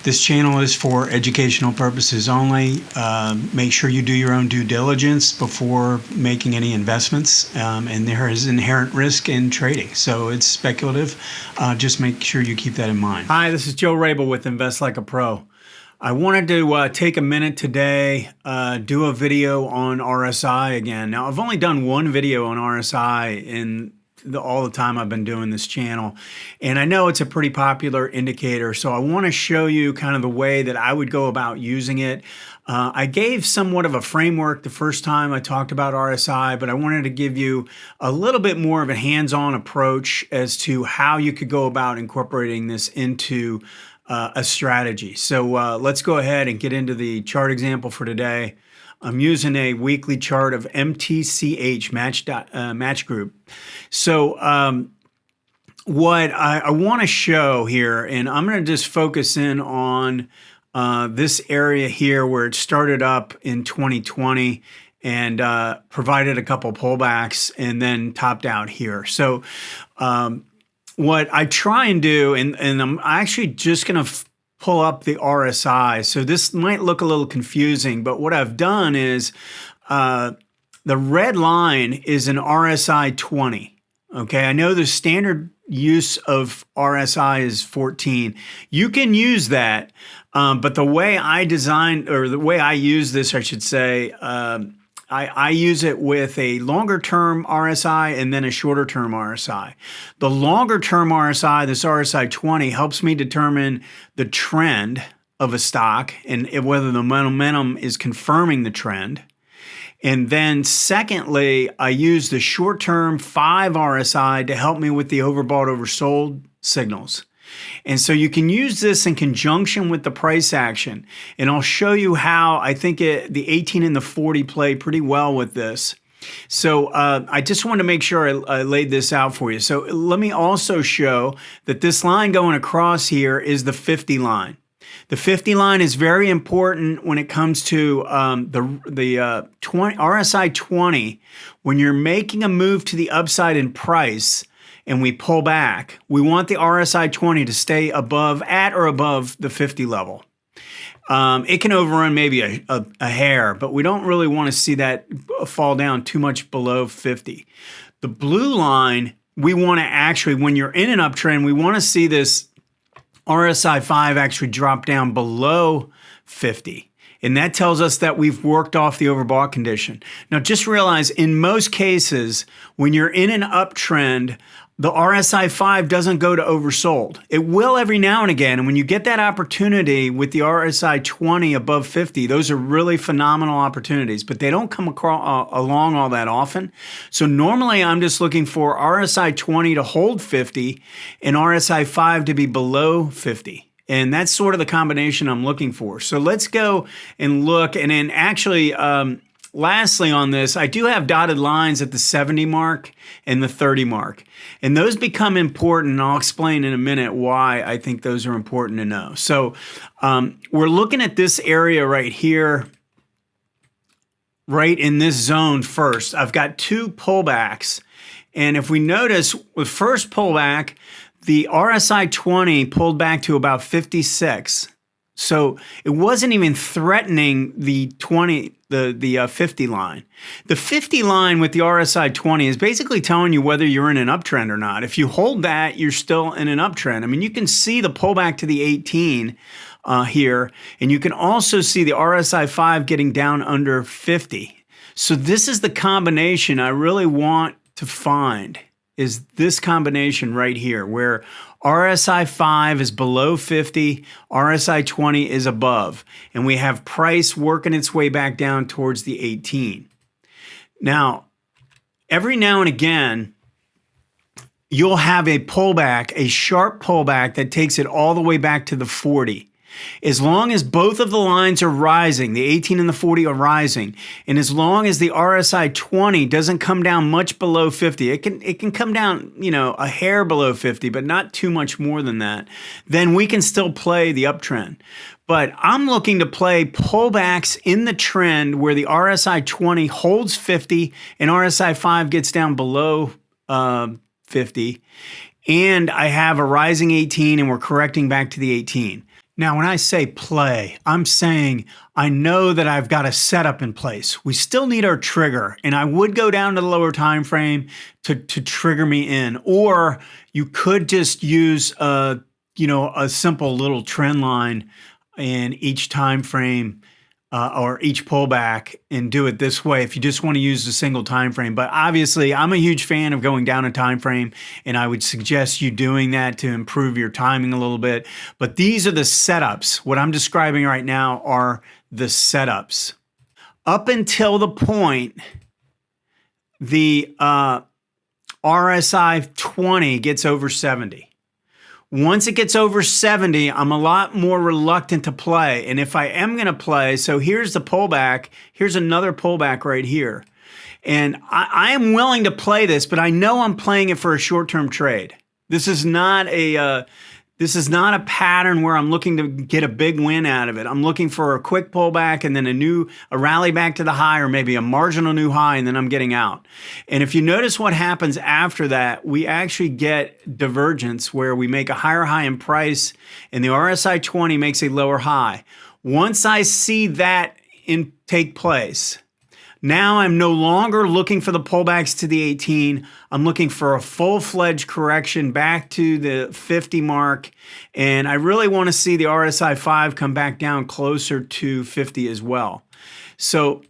This channel is for educational purposes only. Make sure you do your own due diligence before making any investments, and there is inherent risk in trading, so it's speculative. Just make sure you keep that in mind. Hi, this is Joe Rabil with Invest Like a Pro. I wanted to take a minute today, do a video on RSI again. Now, I've only done one video on RSI in all the time I've been doing this channel, and I know it's a pretty popular indicator, so I want to show you kind of the way that I would go about using it. I gave somewhat of a framework the first time I talked about RSI, but I wanted to give you a little bit more of a hands-on approach as to how you could go about incorporating this into a strategy. So let's go ahead and get into the chart example for today. I'm using a weekly chart of MTCH match group. So what I want to show here, and I'm going to just focus in on this area here where it started up in 2020 and provided a couple pullbacks and then topped out here. So what I try and do, and I'm actually just going to pull up the RSI. So this might look a little confusing, but what I've done is the red line is an RSI 20. Okay, I know the standard use of RSI is 14. You can use that, but the way I designed, or the way I use this, I should say, I use it with a longer term RSI and then a shorter term RSI. The longer term RSI, this RSI 20, helps me determine the trend of a stock and whether the momentum is confirming the trend. And then secondly, I use the short term 5 RSI to help me with the overbought, oversold signals. And so you can use this in conjunction with the price action. And I'll show you how I think the 18 and the 40 play pretty well with this. So I just want to make sure I laid this out for you. So let me also show that this line going across here is the 50 line. The 50 line is very important when it comes to the RSI 20. When you're making a move to the upside in price, and we pull back, we want the RSI 20 to stay at or above the 50 level. It can overrun maybe a hair, but we don't really want to see that fall down too much below 50. The blue line, we want to actually, when you're in an uptrend, we want to see this RSI 5 actually drop down below 50. And that tells us that we've worked off the overbought condition. Now, just realize in most cases, when you're in an uptrend, the RSI 5 doesn't go to oversold. It will every now and again. And when you get that opportunity with the RSI 20 above 50, those are really phenomenal opportunities, but they don't come along all that often. So normally I'm just looking for RSI 20 to hold 50 and RSI 5 to be below 50. And that's sort of the combination I'm looking for. So let's go and look. And then actually, lastly on this, I do have dotted lines at the 70 mark and the 30 mark. And those become important, and I'll explain in a minute why I think those are important to know. So we're looking at this area right here, right in this zone first. I've got 2 pullbacks. And if we notice, with first pullback, the RSI 20 pulled back to about 56. So it wasn't even threatening the 50 line. The 50 line with the RSI 20 is basically telling you whether you're in an uptrend or not. If you hold that, you're still in an uptrend. I mean, you can see the pullback to the 18 here, and you can also see the RSI 5 getting down under 50. So this is the combination I really want to find, is this combination right here, where RSI 5 is below 50, RSI 20 is above, and we have price working its way back down towards the 18. Now, every now and again, you'll have a pullback, a sharp pullback that takes it all the way back to the 40. As long as both of the lines are rising, the 18 and the 40 are rising, and as long as the RSI 20 doesn't come down much below 50, it can come down, a hair below 50, but not too much more than that, then we can still play the uptrend. But I'm looking to play pullbacks in the trend where the RSI 20 holds 50 and RSI 5 gets down below 50, and I have a rising 18 and we're correcting back to the 18. Now, when I say play, I'm saying I know that I've got a setup in place. We still need our trigger, and I would go down to the lower time frame to trigger me in, or you could just use a simple little trend line in each time frame or each pullback and do it this way if you just want to use a single time frame. But obviously, I'm a huge fan of going down a time frame, and I would suggest you doing that to improve your timing a little bit. But these are the setups. What I'm describing right now are the setups. Up until the point the RSI 20 gets over 70. Once it gets over 70, I'm a lot more reluctant to play. And if I am going to play, so here's the pullback. Here's another pullback right here. And I am willing to play this, but I know I'm playing it for a short-term trade. This is not a pattern where I'm looking to get a big win out of it. I'm looking for a quick pullback and then a rally back to the high, or maybe a marginal new high, and then I'm getting out. And if you notice what happens after that, we actually get divergence where we make a higher high in price and the RSI 20 makes a lower high. Once I see that take place, now I'm no longer looking for the pullbacks to the 18. I'm looking for a full-fledged correction back to the 50 mark. And I really want to see the RSI 5 come back down closer to 50 as well. So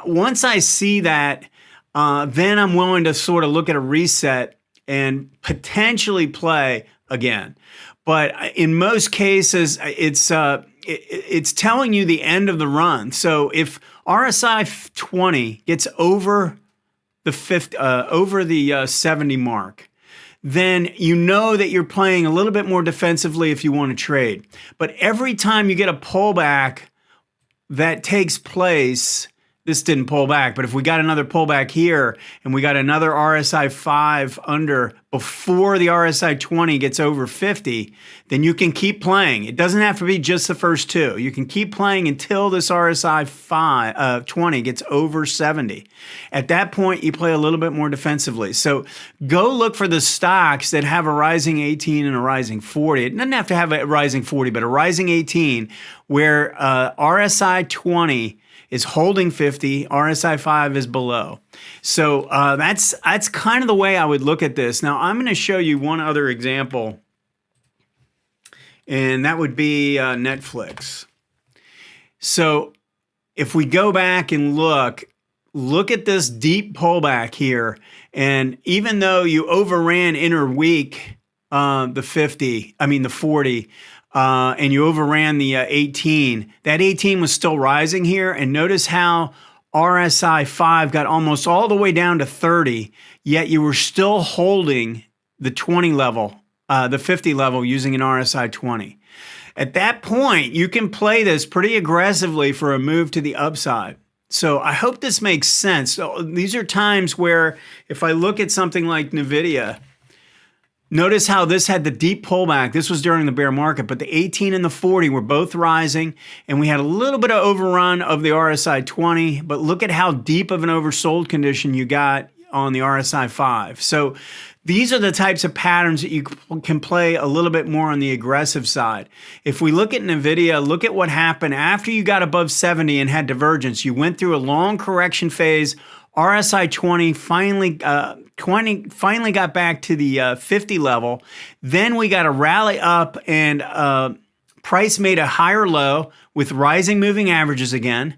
once I see that, then I'm willing to sort of look at a reset and potentially play again. But in most cases, it's telling you the end of the run. So if RSI 20 gets over the 70 mark, then you know that you're playing a little bit more defensively if you want to trade. But every time you get a pullback that takes place, this didn't pull back, but if we got another pullback here and we got another RSI 5 under before the RSI 20 gets over 50, then you can keep playing. It doesn't have to be just the first two. You can keep playing until this RSI 20 gets over 70. At that point, you play a little bit more defensively. So go look for the stocks that have a rising 18 and a rising 40. It doesn't have to have a rising 40, but a rising 18 where RSI 20 is holding 50, RSI 5 is below. So that's kind of the way I would look at this. Now, I'm going to show you one other example, and that would be Netflix. So if we go back and look at this deep pullback here, and even though you overran interweek the 40, and you overran the 18, that 18 was still rising here. And notice how RSI 5 got almost all the way down to 30, yet you were still holding the 20 level, the 50 level using an RSI 20. At that point, you can play this pretty aggressively for a move to the upside. So I hope this makes sense. So these are times where if I look at something like NVIDIA, notice how this had the deep pullback. This was during the bear market, but the 18 and the 40 were both rising, and we had a little bit of overrun of the RSI 20, but look at how deep of an oversold condition you got on the RSI 5. So these are the types of patterns that you can play a little bit more on the aggressive side. If we look at NVIDIA, look at what happened after you got above 70 and had divergence. You went through a long correction phase. RSI 20 finally got back to the 50 level. Then we got a rally up, and price made a higher low with rising moving averages again.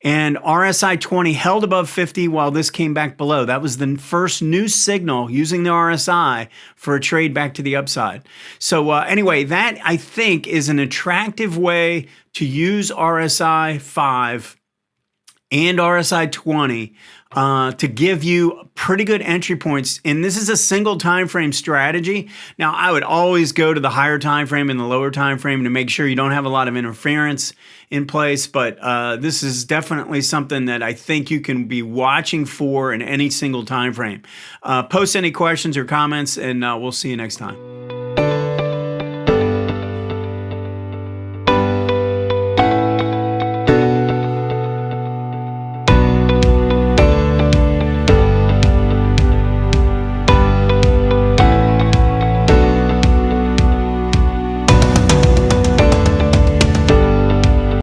And RSI 20 held above 50 while this came back below. That was the first new signal using the RSI for a trade back to the upside. So anyway, that I think is an attractive way to use RSI 5 and RSI 20 to give you pretty good entry points. And this is a single time frame strategy. Now, I would always go to the higher time frame and the lower time frame to make sure you don't have a lot of interference in place. But this is definitely something that I think you can be watching for in any single time frame. Post any questions or comments, and we'll see you next time.